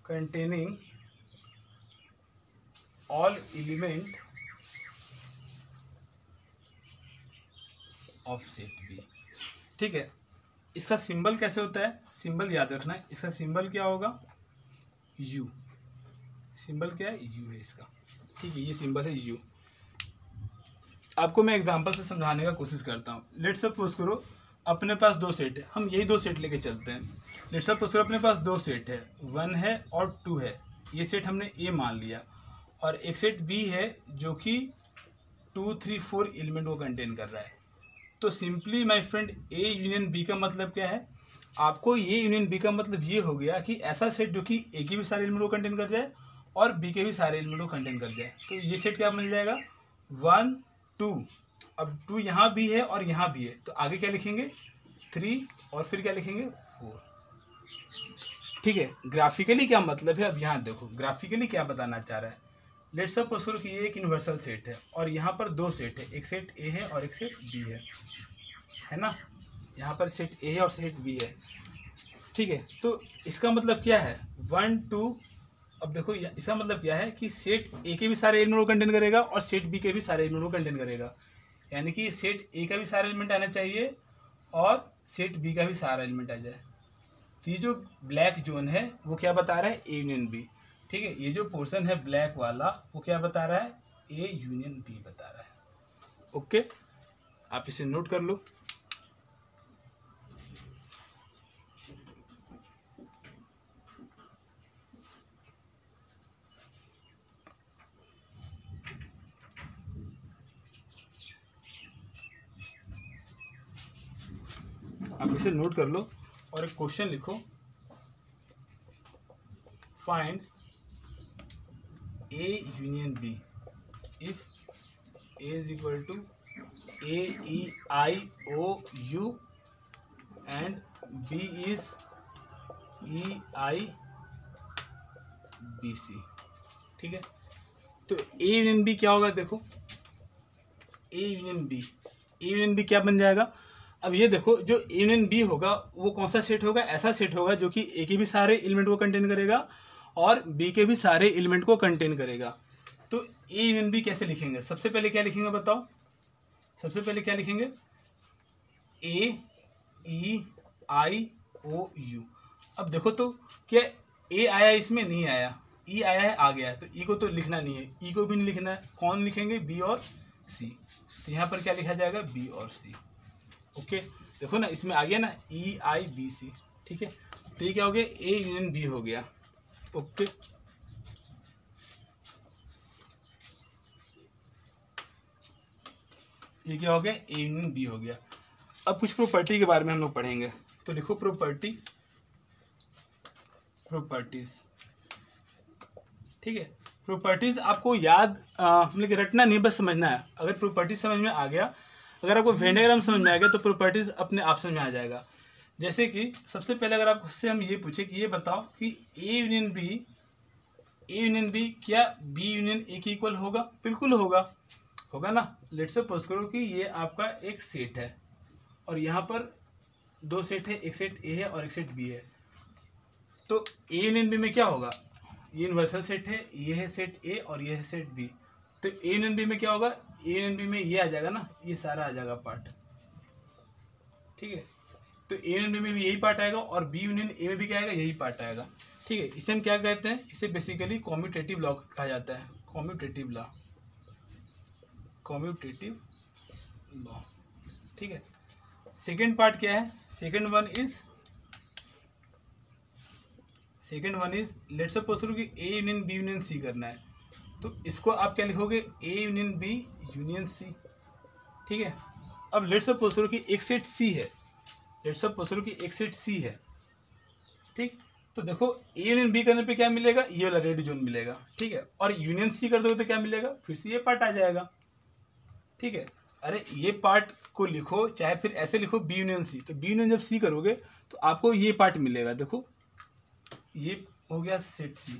containing all element of set B, ठीक है। इसका सिंबल कैसे होता है, सिंबल याद रखना है, इसका सिंबल क्या होगा, U। सिंबल क्या है, U है इसका, ठीक है। ये सिंबल है U। आपको मैं एग्जांपल से समझाने का कोशिश करता हूँ। लेट्स सपोज करो अपने पास 2 सेट है, हम यही 2 सेट लेके चलते हैं। लेट्स सपोज करो अपने पास 2 सेट है, 1 है और 2 है। ये सेट हमने ए मान लिया, और एक सेट बी है जो कि 2 3 4 एलिमेंट को कंटेन कर रहा है। तो simply my friend, A union B का मतलब क्या है, आपको ये यूनियन बी का मतलब ये हो गया कि ऐसा सेट जो कि ए के भी सारे एलिमेंट को कंटेन कर जाए और बी के भी सारे एलिमेंट को कंटेन कर जाए। तो ये सेट क्या मिल जाएगा, 1 2, अब 2 यहाँ भी है और यहाँ भी है, तो आगे क्या लिखेंगे, 3, और फिर क्या लिखेंगे, 4, ठीक है। ग्राफिकली क्या मतलब है, अब यहाँ देखो ग्राफिकली क्या बताना चाह रहा है। लेट्स सपोज करो कि ये एक यूनिवर्सल सेट है, और यहाँ पर 2 सेट है, एक सेट ए है और एक सेट बी है ना। यहाँ पर सेट ए है और सेट बी है, ठीक है। तो इसका मतलब क्या है, 1 2, अब देखो इसका मतलब क्या है कि सेट ए के भी सारे एलिमेंट को कंटेन करेगा और सेट बी के भी सारे एलिमेंट को कंटेन करेगा। यानी कि सेट ए का भी सारा एलिमेंट आना चाहिए और सेट बी का भी सारा एलिमेंट आ जाए। तो ये जो ब्लैक जोन है वो क्या बता रहा है, ए यूनियन बी, ठीक है। ये जो पोर्शन है ब्लैक वाला वो क्या बता रहा है, ए यूनियन बी बता रहा है, ओके। आप इसे नोट कर लो। इसे नोट कर लो और एक क्वेश्चन लिखो, find A union B if A is equal to A E I O U and B is E I B C. ठीक है, तो ए यूनियन बी क्या होगा, देखो ए यूनियन बी क्या बन जाएगा। अब ये देखो, जो ए यूनियन बी होगा वो कौन सा सेट होगा, ऐसा सेट होगा जो कि ए के भी सारे एलिमेंट को कंटेन करेगा और बी के भी सारे एलिमेंट को कंटेन करेगा। तो ए यूनियन बी कैसे लिखेंगे, सबसे पहले क्या लिखेंगे बताओ, सबसे पहले क्या लिखेंगे, ए ई आई ओ यू। अब देखो तो क्या ए आया, इसमें नहीं आया, ई आया है, आ गया है, तो ई को तो लिखना नहीं है, ई को भी नहीं लिखना है, कौन लिखेंगे, बी और सी। तो यहाँ पर क्या लिखा जाएगा, बी और सी। ओके, देखो ना इसमें आ गया ना ई आई बी सी। ठीक है, तो ये क्या हो गया, ए यूनियन बी हो गया। ओके, ये क्या हो गया, ए यूनियन बी हो गया। अब कुछ प्रॉपर्टी के बारे में हम लोग पढ़ेंगे, तो लिखो प्रॉपर्टीज। ठीक है, प्रॉपर्टीज आपको याद मतलब कि रटना नहीं, बस समझना है। अगर प्रॉपर्टीज समझ में आ गया, अगर आपको वेन डायग्राम समझ में आ गया तो प्रॉपर्टीज अपने आप समझ में आ जाएगा। जैसे कि सबसे पहले अगर आपसे हम ये पूछे कि ये बताओ कि ए यूनियन बी क्या बी यूनियन ए के इक्वल होगा, बिल्कुल होगा ना। लेट्स सपोज करो कि ये आपका एक सेट है और यहाँ पर दो सेट है, एक सेट ए है और एक सेट बी है। तो ए यूनियन बी में क्या होगा, ये यूनिवर्सल सेट है, ये है सेट ए और ये है सेट बी। तो ए यूनियन बी में क्या होगा, ए यूनियन बी में ये आ जाएगा ना, ये सारा आ जाएगा पार्ट। ठीक है, तो ए यूनियन बी में भी यही पार्ट आएगा और बी यूनियन ए में भी क्या आएगा, यही पार्ट आएगा। ठीक है, इसे हम क्या कहते हैं, इसे बेसिकली कॉम्यूटेटिव लॉ कहा जाता है, कॉम्यूटेटिव लॉ। ठीक है, सेकेंड पार्ट क्या है, second one is let's suppose करो कि A union B union C करना है, तो इसको आप क्या लिखोगे, A union B union C. ठीक है, अब लेट्स सपोज करो कि एक सेट सी है, ठीक, तो देखो ए यूनियन बी करने पे क्या मिलेगा, ये वाला रेड जोन मिलेगा। ठीक है, और यूनियन सी कर दोगे तो क्या मिलेगा, फिर से ये पार्ट आ जाएगा। ठीक है, अरे ये पार्ट को लिखो, चाहे फिर ऐसे लिखो बी यूनियन सी, तो बी यूनियन जब सी करोगे तो आपको ये पार्ट मिलेगा। देखो ये हो गया सेट सी।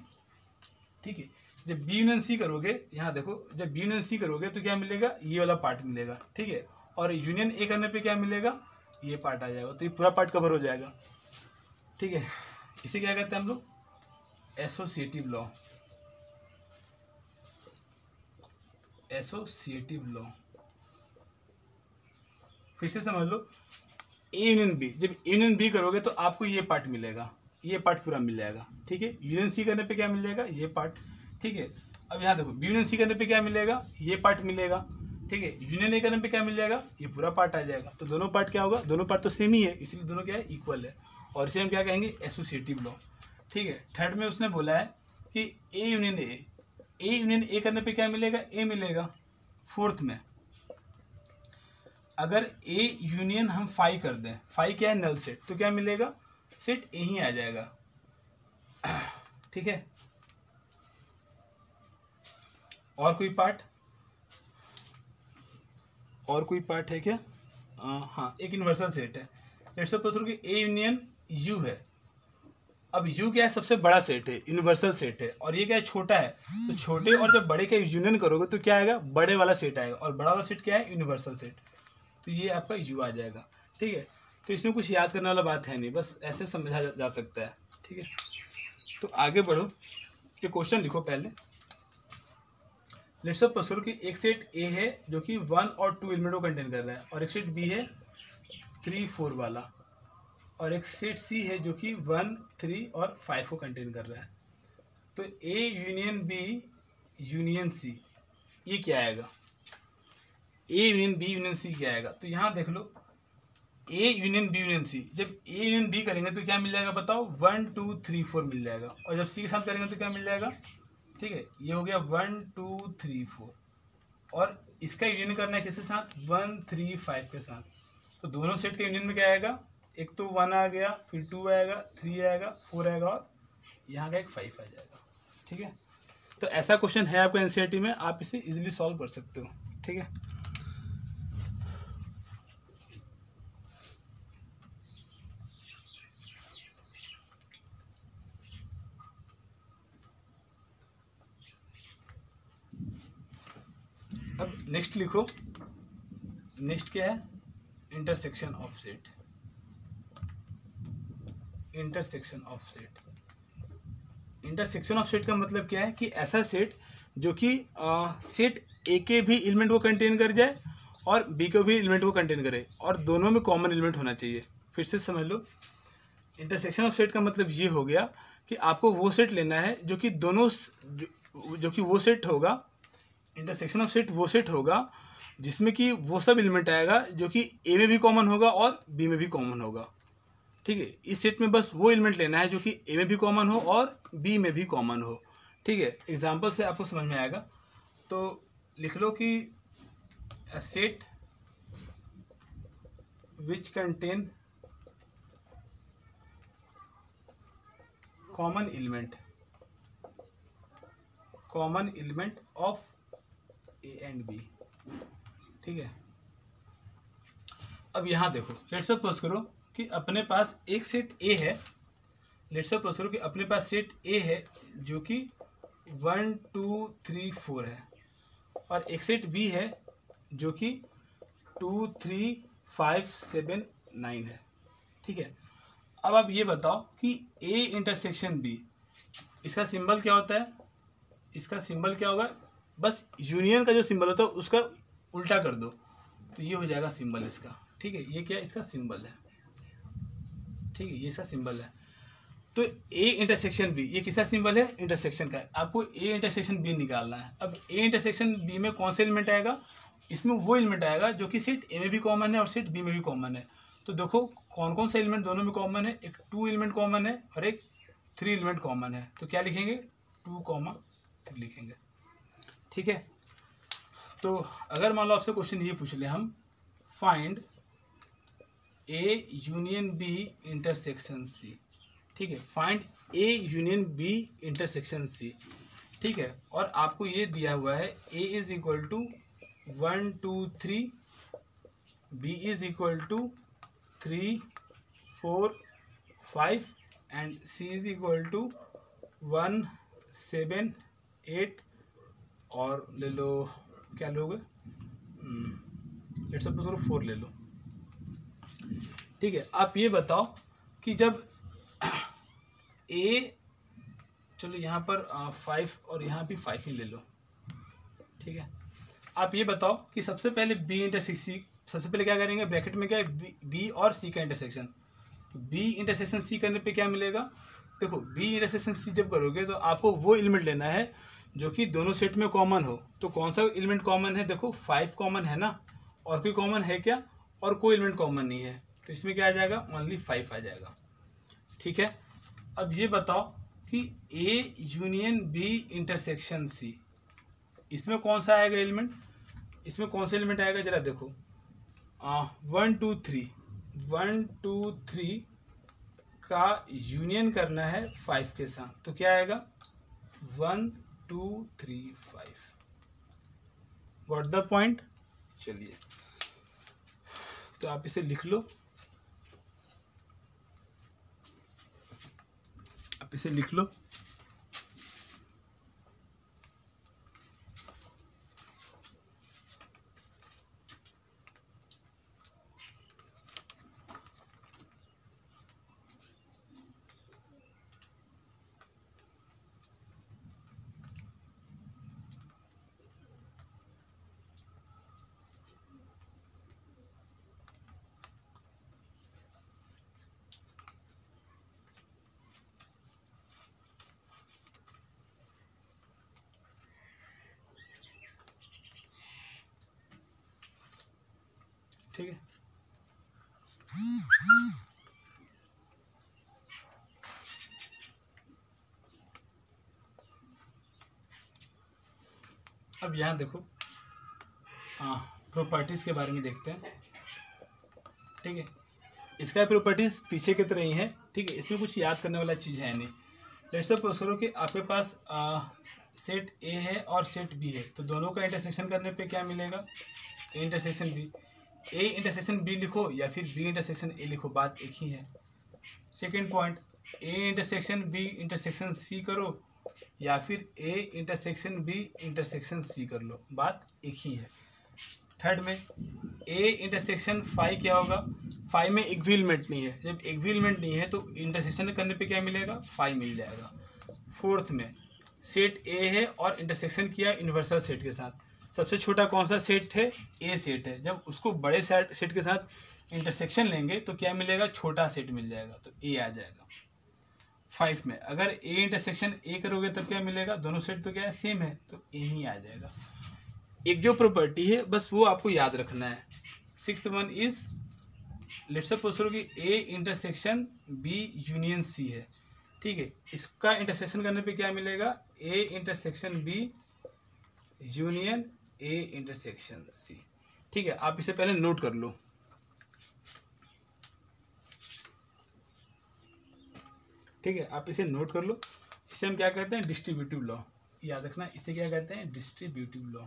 ठीक है, जब बी यूनियन सी करोगे, यहाँ देखो जब बी यूनियन सी करोगे तो क्या मिलेगा, ये वाला पार्ट मिलेगा। ठीक है, और यूनियन ए करने पे क्या मिलेगा, ये पार्ट आ जाएगा, तो ये पूरा पार्ट कवर हो जाएगा। ठीक है, इसे क्या कहते हैं हम लोग, एसोसिएटिव लॉ। फिर से समझ लो, ए यूनियन बी, जब यूनियन बी करोगे तो आपको ये पार्ट मिलेगा, ये पार्ट पूरा मिल जाएगा। ठीक है, यूनियन सी करने पे क्या मिलेगा, ये पार्ट। ठीक है, अब यहाँ देखो बी यूनियन सी करने पे क्या मिलेगा, ये पार्ट मिलेगा। ठीक है, यूनियन ए करने पे क्या मिल जाएगा, ये पूरा पार्ट आ जाएगा। तो दोनों पार्ट क्या होगा, दोनों पार्ट तो सेम ही है, इसलिए दोनों क्या है, इक्वल है, और इसे हम क्या कहेंगे, एसोसिएटिव लॉ। ठीक है, थर्ड में उसने बोला है कि ए यूनियन ए करने पे क्या मिलेगा, ए मिलेगा। फोर्थ में अगर ए यूनियन हम फाई कर दें, फाई क्या है, नल सेट, तो क्या मिलेगा, सेट ए ही आ जाएगा। ठीक है, और कोई पार्ट है क्या, हाँ, एक यूनिवर्सल सेट है। लेट्स सपोज करो कि ए यूनियन यू है। अब यू क्या है, सबसे बड़ा सेट है, यूनिवर्सल सेट है, और ये क्या है, छोटा है। तो छोटे और जब बड़े का यूनियन करोगे तो क्या आएगा, बड़े वाला सेट आएगा, और बड़ा वाला सेट क्या है, यूनिवर्सल सेट। तो ये आपका यू आ जाएगा। ठीक है, तो इसमें कुछ याद करने वाला बात है नहीं, बस ऐसे समझा जा सकता है। ठीक है, तो आगे बढ़ो, ये क्वेश्चन लिखो पहले। लेट्स सपोज करो कि एक सेट ए है जो कि 1 और 2 एलिमेंट को कंटेन कर रहा है, और एक सेट बी है 3, 4 वाला, और एक सेट सी है जो कि 1, 3 और 5 को कंटेन कर रहा है। तो A union B union C, ये क्या आएगा, A union B union C क्या आएगा। तो यहाँ देख लो, A union B union C, जब ए यूनियन बी करेंगे तो क्या मिल जाएगा बताओ, 1, 2, 3, 4 मिल जाएगा, और जब सी के साथ करेंगे तो क्या मिल जाएगा। ठीक है, ये हो गया 1, 2, 3, 4, और इसका यूनियन करना है किसके साथ, 1, 3, 5 के साथ। तो दोनों सेट के यूनियन में क्या आएगा, एक तो 1 आ गया, फिर 2 आएगा, 3 आएगा, 4 आएगा और यहाँ का एक 5 आ जाएगा। ठीक है, तो ऐसा क्वेश्चन है आपका एनसीईआरटी में, आप इसे इजीली सॉल्व कर सकते हो। ठीक है, अब नेक्स्ट लिखो। नेक्स्ट क्या है? Intersection of set. Intersection of set. Intersection of set का मतलब क्या है कि ऐसा सेट जो कि सेट ए के भी एलिमेंट को कंटेन कर जाए और बी के भी एलिमेंट को कंटेन करे और दोनों में कॉमन एलिमेंट होना चाहिए। फिर से समझ लो, इंटरसेक्शन ऑफ सेट का मतलब ये हो गया कि आपको वो सेट लेना है जो कि दोनों जो कि वो सेट होगा, इंटरसेक्शन ऑफ सेट वो सेट होगा जिसमें कि वो सब एलिमेंट आएगा जो कि ए में भी कॉमन होगा और बी में भी कॉमन होगा। ठीक है, इस सेट में बस वो एलिमेंट लेना है जो कि ए में भी कॉमन हो और बी में भी कॉमन हो। ठीक है, एग्जांपल से आपको समझ में आएगा। तो लिख लो कि a set which contain common element of A and B। ठीक है, अब यहाँ देखो, लेट्स सपोज करो कि अपने पास एक सेट ए है। लेट्स सपोज करो कि अपने पास सेट ए है जो कि 1 2 3 4 है और एक सेट बी है जो कि 2 3 5 7 9 है। ठीक है, अब आप ये बताओ कि ए इंटरसेक्शन बी, इसका सिंबल क्या होता है? इसका सिंबल क्या होगा? बस यूनियन का जो सिंबल होता है उसका उल्टा कर दो तो ये हो जाएगा सिंबल इसका। ठीक है, ये क्या इसका सिंबल है। ठीक है, ये इसका सिंबल है। तो ए इंटरसेक्शन बी, ये किसका सिंबल है? इंटरसेक्शन का है। आपको ए इंटरसेक्शन बी निकालना है। अब ए इंटरसेक्शन बी में कौन सा एलिमेंट आएगा? इसमें वो एलिमेंट आएगा जो कि सेट ए में भी कॉमन है और सेट बी में भी कॉमन है। तो देखो कौन कौन सा एलिमेंट दोनों में कॉमन है। एक 2 एलिमेंट कॉमन है और एक 3 एलिमेंट कॉमन है। तो क्या लिखेंगे? 2, 3 लिखेंगे। ठीक है, तो अगर मान लो आपसे क्वेश्चन ये पूछ ले हम, find A union B intersection C. ठीक है, find A union B intersection C. ठीक है, और आपको ये दिया हुआ है A is equal to 1 2 3, B is equal to 3 4 5 and C is equal to 1 7 8 और ले लो, क्या लोगे, लेट्स सपोज करो 4 ले लो। ठीक है, आप ये बताओ कि जब ए, चलो यहाँ पर 5 और यहाँ भी 5 ही ले लो। ठीक है, आप ये बताओ कि सबसे पहले बी इंटरसेक्शन सी, सबसे पहले क्या करेंगे? ब्रैकेट में क्या है? बी और सी का इंटरसेक्शन। बी इंटरसेक्शन सी करने पे क्या मिलेगा? देखो बी इंटरसेक्शन सी जब करोगे तो आपको वो एलिमेंट लेना है जो कि दोनों सेट में कॉमन हो। तो कौन सा एलिमेंट कॉमन है? देखो 5 कॉमन है ना, और कोई कॉमन है क्या? और कोई एलिमेंट कॉमन नहीं है। तो इसमें क्या आ जाएगा? ओनली 5 आ जाएगा। ठीक है, अब ये बताओ कि A union B intersection C, इसमें कौन सा आएगा एलिमेंट? इसमें कौन सा एलिमेंट आएगा जरा देखो। 1 2 3 का यूनियन करना है 5 के साथ। तो क्या आएगा? 1 2 3 5। Got the point? चलिए, तो आप इसे लिख लो। आप इसे लिख लो। ठीक है, अब यहाँ देखो, प्रॉपर्टीज के बारे में देखते हैं। ठीक है, इसका प्रॉपर्टीज पीछे की तरह ही है, ठीक है, इसमें कुछ याद करने वाला चीज़ है नहीं। लेट्स सपोज करो कि आपके पास सेट ए है और सेट बी है, तो दोनों का इंटरसेक्शन करने पे क्या मिलेगा, A intersection B. A intersection B लिखो या फिर बी इंटरसेक्शन ए लिखो, बात एक ही है। Second point, A intersection B intersection C करो या फिर A intersection B intersection C कर लो, बात एक ही है। थर्ड में ए इंटरसेक्शन फाइव क्या होगा, फाइव में एक भी एलिमेंट नहीं है, जब एक भी एलिमेंट नहीं है तो इंटरसेक्शन करने पे क्या मिलेगा, फाइव मिल जाएगा। फोर्थ में सेट ए है और इंटरसेक्शन किया यूनिवर्सल सेट के साथ, सबसे छोटा कौन सा सेट है, ए सेट है, जब उसको बड़े सेट के साथ इंटरसेक्शन लेंगे तो क्या मिलेगा, छोटा सेट मिल जाएगा, तो ए आ जाएगा। 5 में अगर ए इंटरसेक्शन ए करोगे तब क्या मिलेगा, दोनों सेट तो क्या है, सेम है, तो ए ही आ जाएगा। एक जो प्रॉपर्टी है बस वो आपको याद रखना है। 6th one is let's suppose करो कि A intersection B union C है, ठीक है, इसका इंटरसेक्शन करने पे क्या मिलेगा, A intersection B union A intersection C, ठीक है। आप इसे पहले नोट कर लो, ठीक है, आप इसे नोट कर लो। इसे हम क्या कहते हैं, डिस्ट्रीब्यूटिव लॉ, याद रखना, इसे क्या कहते हैं, डिस्ट्रीब्यूटिव लॉ।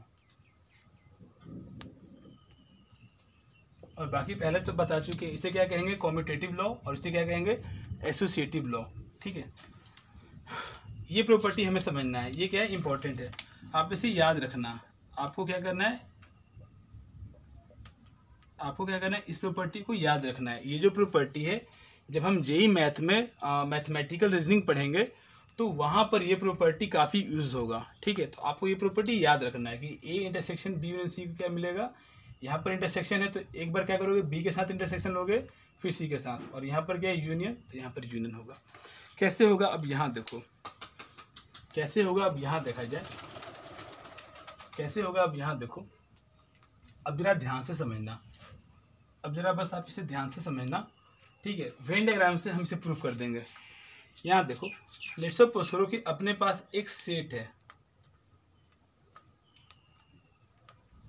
और बाकी पहले तो बता चुके, इसे क्या कहेंगे, कॉम्यूटेटिव लॉ, और इसे क्या कहेंगे, एसोसिएटिव लॉ, ठीक है। ये प्रॉपर्टी हमें समझना है, ये क्या है, इंपॉर्टेंट है, आप इसे याद रखना। आपको क्या करना है, इस प्रॉपर्टी को याद रखना है। ये जो प्रॉपर्टी है, जब हम जेई मैथ में मैथमेटिकल रीजनिंग पढ़ेंगे तो वहाँ पर ये प्रॉपर्टी काफ़ी यूज होगा, ठीक है। तो आपको ये प्रॉपर्टी याद रखना है कि A intersection B union C को क्या मिलेगा, यहाँ पर इंटरसेक्शन है तो एक बार क्या करोगे, बी के साथ इंटरसेक्शन लोगे, फिर सी के साथ, और यहाँ पर क्या है, यूनियन, तो यहाँ पर यूनियन होगा। कैसे होगा, अब यहाँ देखो कैसे होगा, अब यहाँ देखा जाए कैसे होगा, अब यहाँ देखो, अब जरा ध्यान से समझना, अब जरा बस आप इसे ध्यान से समझना, ठीक है। वेन डायग्राम से हम इसे प्रूफ कर देंगे। यहाँ देखो, लेट्स सपोज करो कि अपने पास एक सेट है,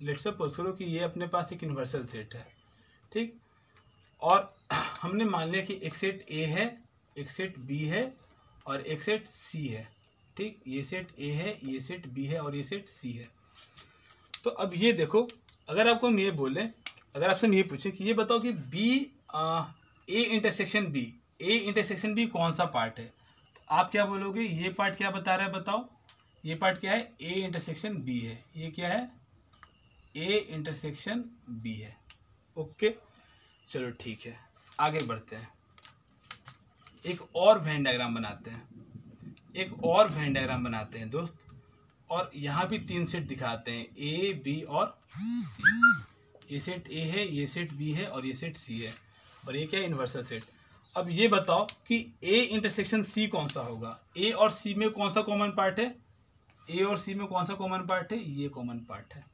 लेट्स सपोज करो कि ये अपने पास एक यूनिवर्सल सेट है, ठीक, और हमने मान लिया कि एक सेट ए है, एक सेट बी है और एक सेट सी है, ठीक, ये सेट ए है, ये सेट बी है और ये सेट सी है। तो अब ये देखो, अगर आपको हम ये बोलें, अगर आपसे हम ये पूछें कि ये बताओ कि बी ए इंटरसेक्शन बी कौन सा पार्ट है, तो आप क्या बोलोगे, ये पार्ट क्या बता रहा है, बताओ, ये पार्ट क्या है, ए इंटरसेक्शन बी है, ये क्या है, ए इंटरसेक्शन बी है, ओके। चलो ठीक है, आगे बढ़ते हैं, एक और वेन डायग्राम बनाते हैं दोस्त, और यहाँ भी 3 सेट दिखाते हैं, ए बी और सी। ये सेट ए है, ये सेट बी है और ये सेट सी है, और ये क्या है, यूनिवर्सल सेट। अब ये बताओ कि ए इंटरसेक्शन सी कौन सा होगा, ए और सी में कौन सा कॉमन पार्ट है, ए और सी में कौन सा कॉमन पार्ट है, ये कॉमन पार्ट है,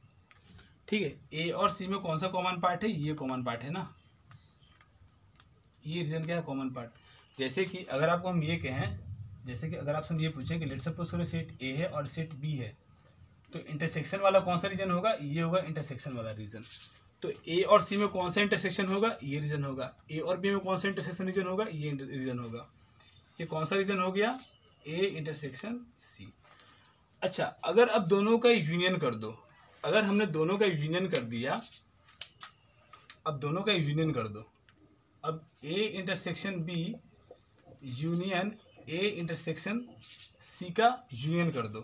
ठीक है। ए और सी में कौन सा कॉमन पार्ट है, ये कॉमन पार्ट है ना, ये रीजन क्या है, कॉमन पार्ट। जैसे कि अगर आपको हम ये कहें, जैसे कि अगर आपसे हम ये पूछें कि लेट्स सपोज करो सेट ए है और सेट बी है, तो इंटरसेक्शन वाला कौन सा रीजन होगा, ये होगा इंटरसेक्शन वाला रीजन। तो ए और सी में कौन सा इंटरसेक्शन होगा, ये रीजन होगा। ए और बी में कौन सा इंटरसेक्शन रीजन होगा, ये रीजन होगा। ये कौन सा रीजन हो गया, ए इंटरसेक्शन सी। अच्छा, अगर अब दोनों का यूनियन कर दो, अगर हमने दोनों का यूनियन कर दिया, अब दोनों का यूनियन कर दो, अब A intersection B union A intersection C का यूनियन कर दो,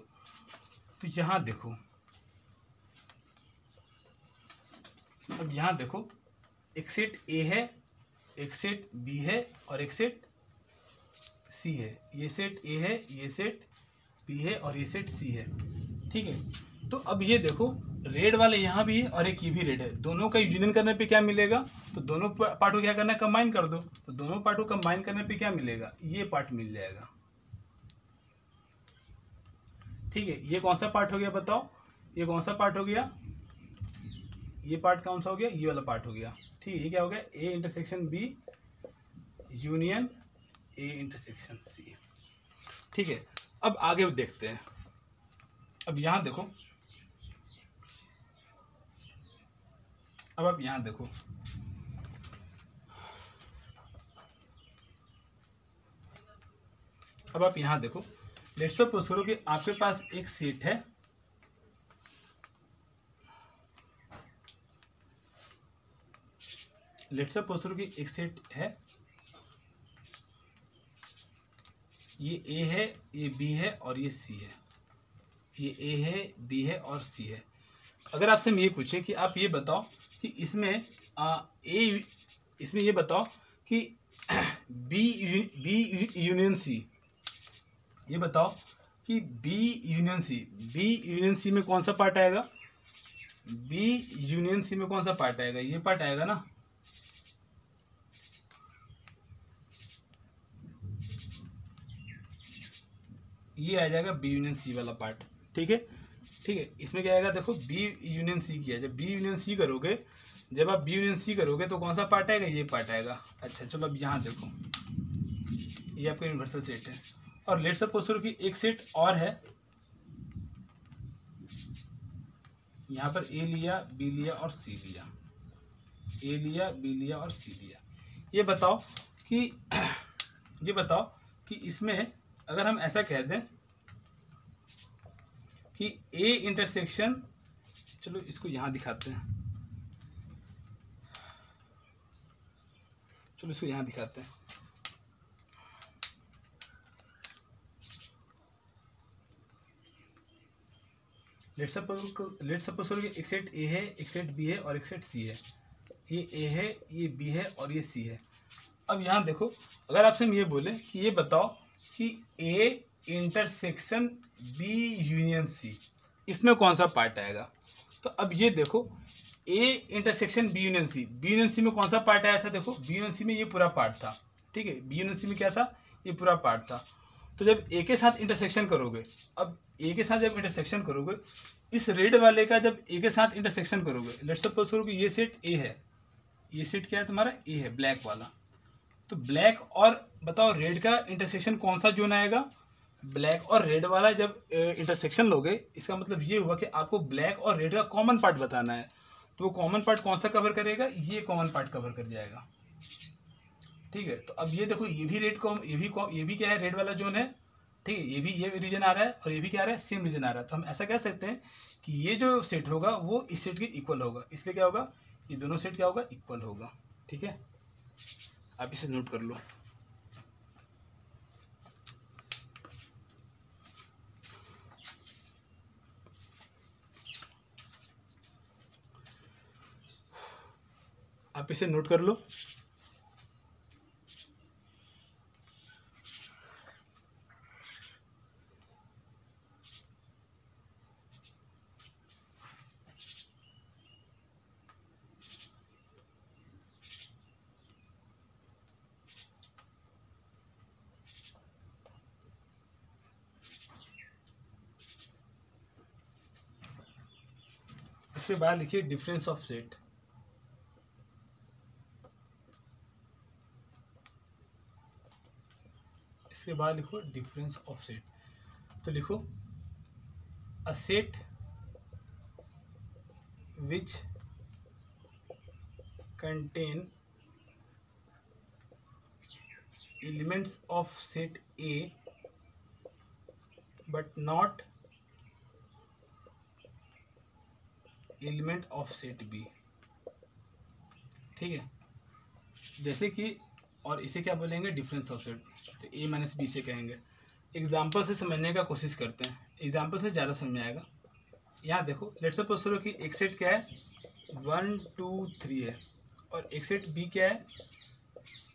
तो यहाँ देखो, अब यहाँ देखो, एक सेट ए है, एक सेट बी है और एक सेट सी है। ये सेट ए है, ये सेट बी है और ये सेट सी है, ठीक है। तो अब ये देखो, रेड वाले यहाँ भी है और एक ये भी रेड है, दोनों का यूनियन करने पे क्या मिलेगा, तो दोनों पार्ट को क्या करना है, कंबाइन कर दो, तो दोनों पार्ट को कंबाइन करने पे क्या मिलेगा, ये पार्ट मिल जाएगा, ठीक है। ये कौन सा पार्ट हो गया, बताओ, ये कौन सा पार्ट हो गया, ये पार्ट कौन सा हो गया, ये वाला पार्ट हो गया, ठीक है। ये क्या हो गया, A intersection B union A intersection C, ठीक है। अब आगे देखते हैं, अब यहाँ देखो, अब आप यहाँ देखो, अब आप यहाँ देखो, लेट्स सपोज करो कि आपके पास एक सेट है, लेट्स सपोज करो कि एक सेट है, ये ए है, ये बी है और ये सी है, ये ए है, बी है और सी है। अगर आपसे हम ये पूछे कि आप ये बताओ कि इसमें इसमें ये बताओ कि बी यूनियन सी, ये बताओ कि बी यूनियन सी में कौन सा पार्ट आएगा, बी यूनियन सी में कौन सा पार्ट आएगा, ये पार्ट आएगा ना। ये आ जाएगा बी यूनियन सी वाला पार्ट। ठीक है, ठीक है। इसमें क्या आएगा, देखो बी यूनियन सी किया, जब बी यूनियन सी करोगे, जब आप बी यूनियन सी करोगे तो कौन सा पार्ट आएगा, ये पार्ट आएगा। अच्छा चलो अब यहाँ देखो, ये आपका यूनिवर्सल सेट है और लेट्स सपोज करो कि एक सेट और है, यहाँ पर ए लिया, बी लिया और सी लिया, ए लिया, बी लिया और सी लिया। ये बताओ कि इसमें अगर हम ऐसा कह दें कि ए इंटरसेक्शन, चलो इसको यहाँ दिखाते हैं, चलो इसको यहाँ दिखाते हैं। लेट्स सपोज करो कि एक सेट ए है, एक सेट बी है और एक सेट सी है। ये ए है, ये बी है और ये सी है। अब यहाँ देखो, अगर आपसे हम ये बोले कि ये बताओ कि A intersection B union C, इसमें कौन सा पार्ट आएगा। तो अब ये देखो, A intersection B union C में कौन सा पार्ट आया था, देखो बी यूनियन सी में ये पूरा पार्ट था। ठीक है, बी यूनियन सी में क्या था, ये पूरा पार्ट था। तो जब ए के साथ इंटरसेक्शन करोगे, अब ए के साथ जब इंटरसेक्शन करोगे, इस रेड वाले का जब ए के साथ इंटरसेक्शन करोगे, लेट्स सपोज करो कि ये सेट ए है, ये सेट क्या है तुम्हारा, ए है, ब्लैक वाला। तो ब्लैक और बताओ रेड का इंटरसेक्शन कौन सा जोन आएगा, ब्लैक और रेड वाला जब इंटरसेक्शन लोगे, इसका मतलब ये हुआ कि आपको ब्लैक और रेड का कॉमन पार्ट बताना है। तो वो कॉमन पार्ट कौन सा कवर करेगा, ये कॉमन पार्ट कवर कर जाएगा। ठीक है, तो अब ये देखो, ये भी रेड कॉम, ये भी क्या है, रेड वाला जोन है। ठीक है, ये रीजन आ रहा है और ये भी क्या आ रहा है, सेम रीजन आ रहा है। तो हम ऐसा कह सकते हैं कि ये जो सेट होगा वो इस सेट के इक्वल होगा, इसलिए क्या होगा, ये दोनों सेट क्या होगा, इक्वल होगा। ठीक है, आप इसे नोट कर लो। आप इसे नोट कर लो। इसके बाद लिखिए डिफरेंस ऑफ सेट। इसके बाद लिखो डिफरेंस ऑफ सेट। तो लिखो a set which contain elements of set A but not element of set B. ठीक है, जैसे कि, और इसे क्या बोलेंगे, डिफरेंस ऑफ सेट। तो ए माइनस बी से कहेंगे। एग्जाम्पल से समझने का कोशिश करते हैं, एग्जाम्पल से ज़्यादा समझ में आएगा। यहाँ देखो, लेट्स सपोज करो कि एक सेट क्या है, 1 2 3 है और एक सेट बी क्या है,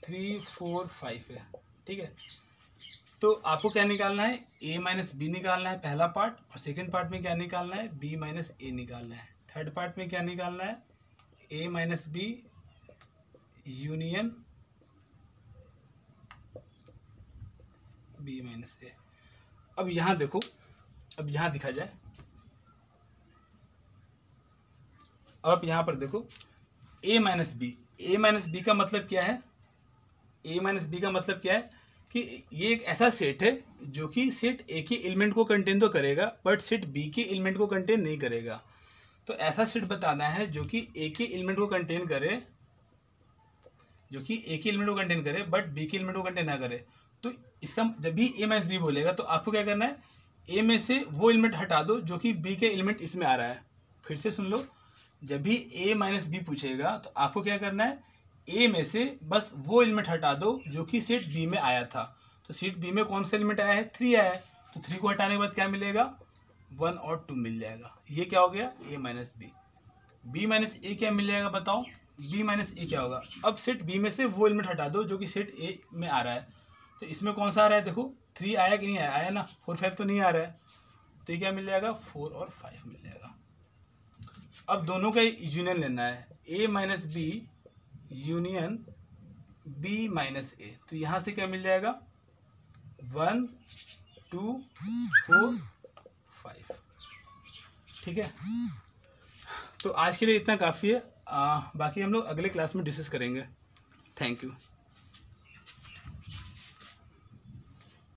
3 4 5 है। ठीक है, तो आपको क्या निकालना है, ए माइनस बी निकालना है पहला पार्ट, और सेकेंड पार्ट में क्या निकालना है, बी माइनस ए निकालना है। थर्ड पार्ट में क्या निकालना है, A minus B union B minus A. अब यहाँ देखो, अब यहाँ दिखा जाए, अब आप यहाँ पर देखो ए माइनस बी का मतलब क्या है, ए माइनस बी का मतलब क्या है कि ये एक ऐसा सेट है जो कि सेट ए के एलिमेंट को कंटेन तो करेगा बट सेट बी के एलिमेंट को कंटेन नहीं करेगा। तो ऐसा सेट बताना है जो कि ए के एलिमेंट को कंटेन करे, जो कि ए के एलिमेंट को कंटेन करे बट बी के एलिमेंट को कंटेन ना करे। तो इसका जब भी ए माइनस बी बोलेगा तो आपको क्या करना है, ए में से वो एलिमेंट हटा दो जो कि बी के एलिमेंट इसमें आ रहा है। फिर से सुन लो, जब भी ए माइनस बी पूछेगा तो आपको क्या करना है, ए में से बस वो एलिमेंट हटा दो जो कि सेट बी में आया था। तो सेट बी में कौन सा एलिमेंट आया है, 3 आया है, तो 3 को हटाने के बाद क्या मिलेगा, 1 और 2 मिल जाएगा। ये क्या हो गया, ए माइनस बी। बी माइनस ए क्या मिल जाएगा बताओ, बी माइनस ए क्या होगा। अब सेट बी में से वो एलिमेंट हटा दो जो कि सेट ए में आ रहा है। तो इसमें कौन सा आ रहा है, देखो 3 आया कि नहीं आया, आया ना, 4 5 तो नहीं आ रहा है, तो ये क्या मिल जाएगा, 4 और 5 मिल जाएगा। अब दोनों का यूनियन लेना है, A minus B union B minus A. तो यहाँ से क्या मिल जाएगा, 1 2 4 5। ठीक है, तो आज के लिए इतना काफ़ी है। बाकी हम लोग अगले क्लास में डिस्कस करेंगे। Thank you.